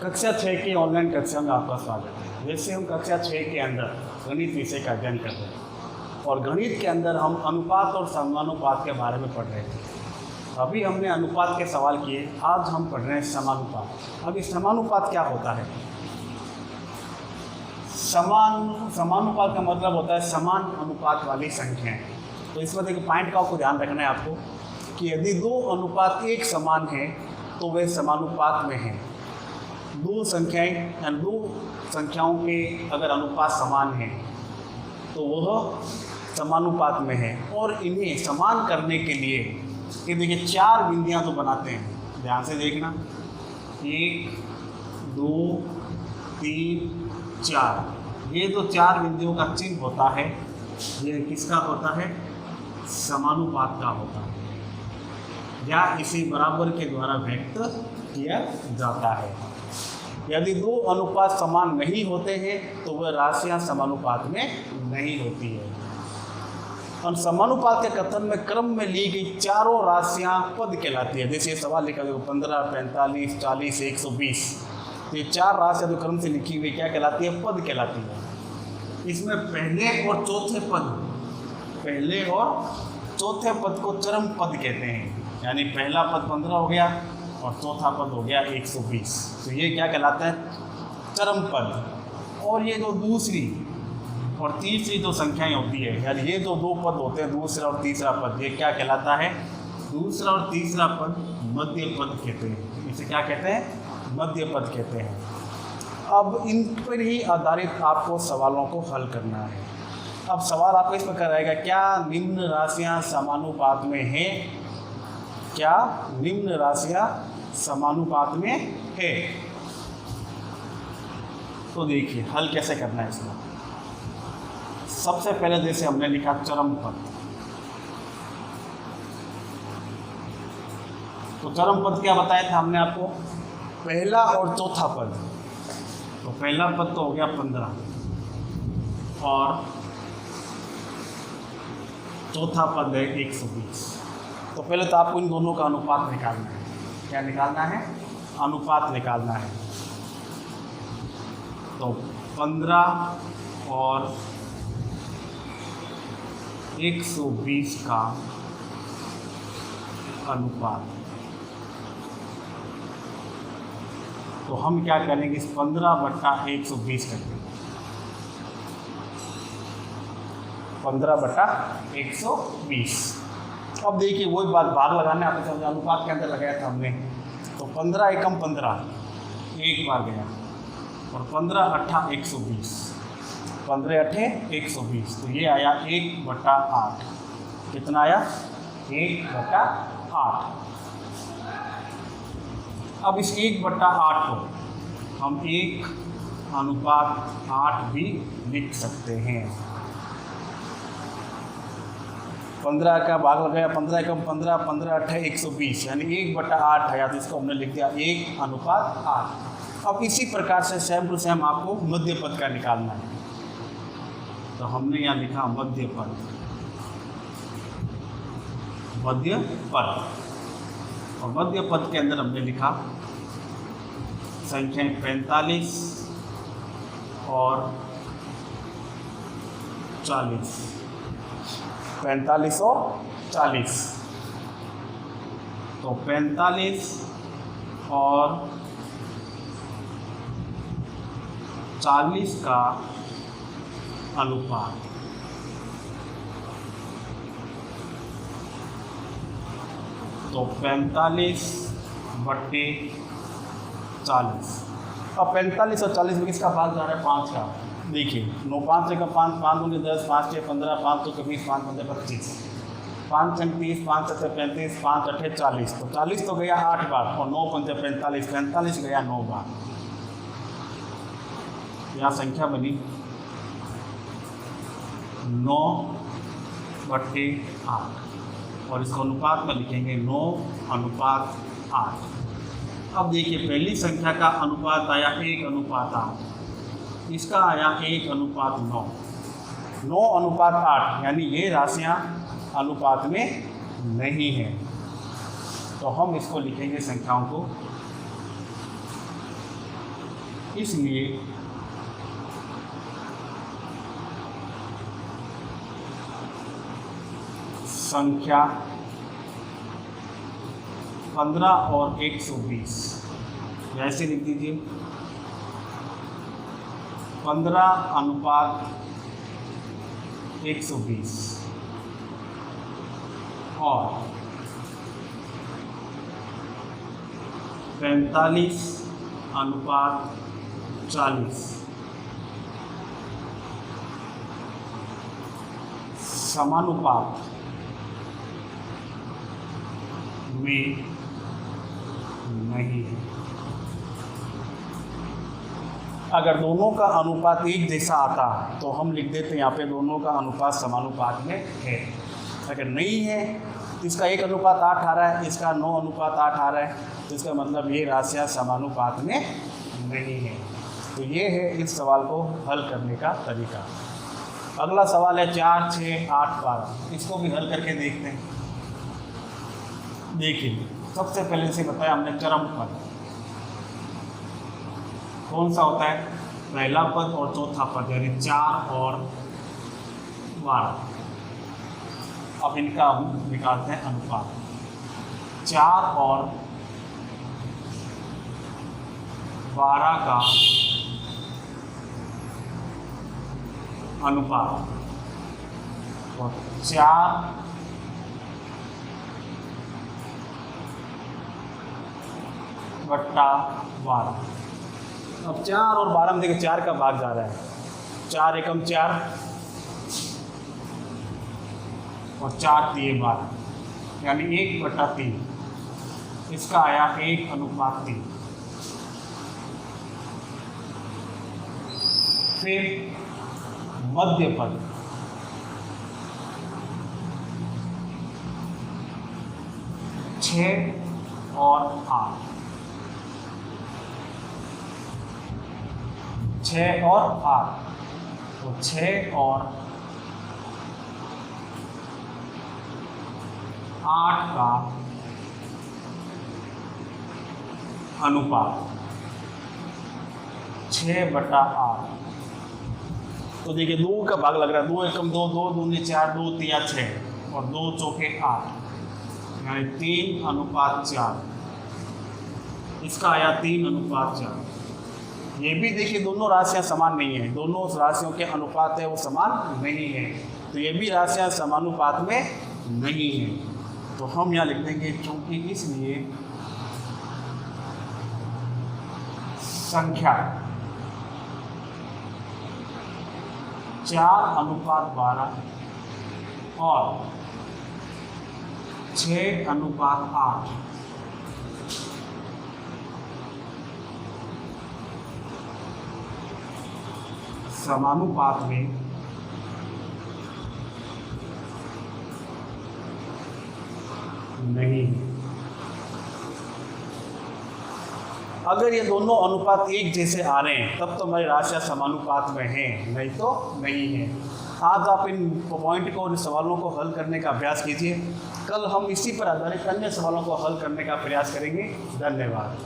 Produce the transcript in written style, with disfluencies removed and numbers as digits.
कक्षा 6 की ऑनलाइन कक्षा में आपका स्वागत है। जैसे हम कक्षा 6 के अंदर गणित विषय का अध्ययन कर रहे हैं और गणित के अंदर हम अनुपात और समानुपात के बारे में पढ़ रहे थे। अभी हमने अनुपात के सवाल किए, आज हम पढ़ रहे हैं समानुपात। अब इस समानुपात क्या होता है? समानुपात का मतलब होता है समान अनुपात वाली संख्याएं। तो इसमें देखो पॉइंट का आपको ध्यान रखना है आपको कि यदि दो अनुपात एक समान है तो वे समानुपात में हैं। दो संख्याओं के अगर अनुपात समान है तो वह समानुपात में है। और इन्हें समान करने के लिए ये देखिए चार बिंदियां तो बनाते हैं, ध्यान से देखना, 1 2 3 4। ये तो चार बिंदुओं का चिन्ह होता है, ये किसका होता है? समानुपात का होता है, या इसे बराबर के द्वारा व्यक्त किया जाता है। यदि दो अनुपात समान नहीं होते हैं तो वह राशियां समानुपात में नहीं होती है। और समानुपात के कथन में क्रम में ली गई चारों राशियां पद कहलाती है। जैसे सवाल लिखा देखो 15, 45, 40, 120। तो ये चार राशियां जो क्रम से लिखी हुई क्या कहलाती है? पद कहलाती है। इसमें पहले और चौथे पद को चरम पद कहते हैं। यानी पहला पद 15 हो गया और चौथा पद हो गया 120। तो ये क्या कहलाता है? चरम पद। और ये जो दूसरी और तीसरी जो संख्याएं होती है, यानी ये जो दो पद होते हैं, दूसरा और तीसरा पद, ये क्या कहलाता है? दूसरा और तीसरा पद मध्य पद कहते हैं। इसे क्या कहते हैं? मध्य पद कहते हैं। अब इन पर ही आधारित आपको सवालों को हल करना है। अब सवाल आपको इस प्रकार रहेगा, क्या निम्न राशियां समानुपात में हैं? क्या निम्न राशियां समानुपात में है? तो देखिए हल कैसे करना है इसमें। सबसे पहले जैसे हमने लिखा चरम पद, तो चरम पद क्या बताया था हमने आपको? पहला और चौथा पद। तो पहला पद तो हो गया 15 और चौथा पद है 120। तो पहले तो आपको इन दोनों का अनुपात निकालना है। क्या निकालना है? अनुपात निकालना है। तो 15 और 120 का अनुपात। तो हम क्या करेंगे? इस 15/120 करके 15/120। अब देखिए वही बात, भाग लगाना है। आपने समझा, अनुपात के अंदर लगाया था हमने। तो 15 एकम 15 एक बार गया और 15 × 120, 15 × 120। तो ये आया 1/8। कितना आया? 1/8। अब इस 1/8 को हम 1:8 भी लिख सकते हैं। 15 का भाग लगाया, 15 एकम 15, 15 × 120, यानी 1/8 आया। तो इसको हमने लिख दिया 1:8। अब इसी प्रकार से सेम टू सेम आपको मध्य पद का निकालना है। तो हमने यहाँ लिखा मध्य पद। और मध्य पद के अंदर हमने लिखा संख्याएं 45 और 40। 45 और 40। तो 45 और 40 का अनुपात। तो 45/40। अब 45 और 40 में किसका भाग जा रहा है? 5 का। देखिए 9 5 से 5, 5 दूनी 10, 5 6 15, 5 2 20, 5 5 25, 5 6 30, 5 7 35, 5 8 40। तो 40 तो गया 8 बार और 9 5 45, 45 गया 9 बार। यहाँ संख्या बनी 9/8 और इसको अनुपात में लिखेंगे 9:8। अब देखिए पहली संख्या का अनुपात आया 1:8, इसका आया 1:9। 9:8 यानी ये राशियाँ अनुपात में नहीं हैं। तो हम इसको लिखेंगे संख्याओं को इसलिए संख्या 15 और 120, ऐसे लिख दीजिए 15:120 और 45:40 समानुपात में नहीं है। अगर दोनों का अनुपात एक जैसा आता तो हम लिख देते यहाँ पे दोनों का अनुपात समानुपात में है। अगर नहीं है तो इसका 1:8 आ रहा है, इसका 9:8 आ रहा है, तो इसका मतलब ये राशियाँ समानुपात में नहीं है। तो ये है इस सवाल को हल करने का तरीका। अगला सवाल है 4, 6, 8, 12। इसको भी हल करके देखते हैं। देखिए सबसे पहले से बताया हमने चरम पद कौन सा होता है, पहला पद और चौथा पद, यानी 4 और 12। अब इनका हम निकालते हैं अनुपात। 4 और 12 का अनुपात, और 4/12। अब 4 और 12 में देखिए 4 का भाग जा रहा है, 4 एकम 4 और 4 3 12, यानी 1/3। इसका आया 1:3। फिर मध्य पद, छः और 8, 6 और 8, तो 6 और 8 का अनुपात 6/8। तो देखिए 2 का भाग लग रहा है, 2 एकम 2, 2 दूनी 4, 2 तिया 6 और 2 चौके 8, यानी 3:4। इसका आया 3:4। ये भी देखिए दोनों राशियां समान नहीं है, दोनों राशियों के अनुपात है वो समान नहीं है, तो ये भी राशियां समानुपात में नहीं है। तो हम यहाँ लिख देंगे क्योंकि इसलिए संख्या 4:12 और 6:8 समानुपात में नहीं है। अगर ये दोनों अनुपात एक जैसे आ रहे हैं तब तो हमारी राशियां समानुपात में हैं, नहीं तो नहीं है। आज आप इन पॉइंट को, इन सवालों को हल करने का अभ्यास कीजिए। कल हम इसी पर आधारित अन्य सवालों को हल करने का प्रयास करेंगे। धन्यवाद।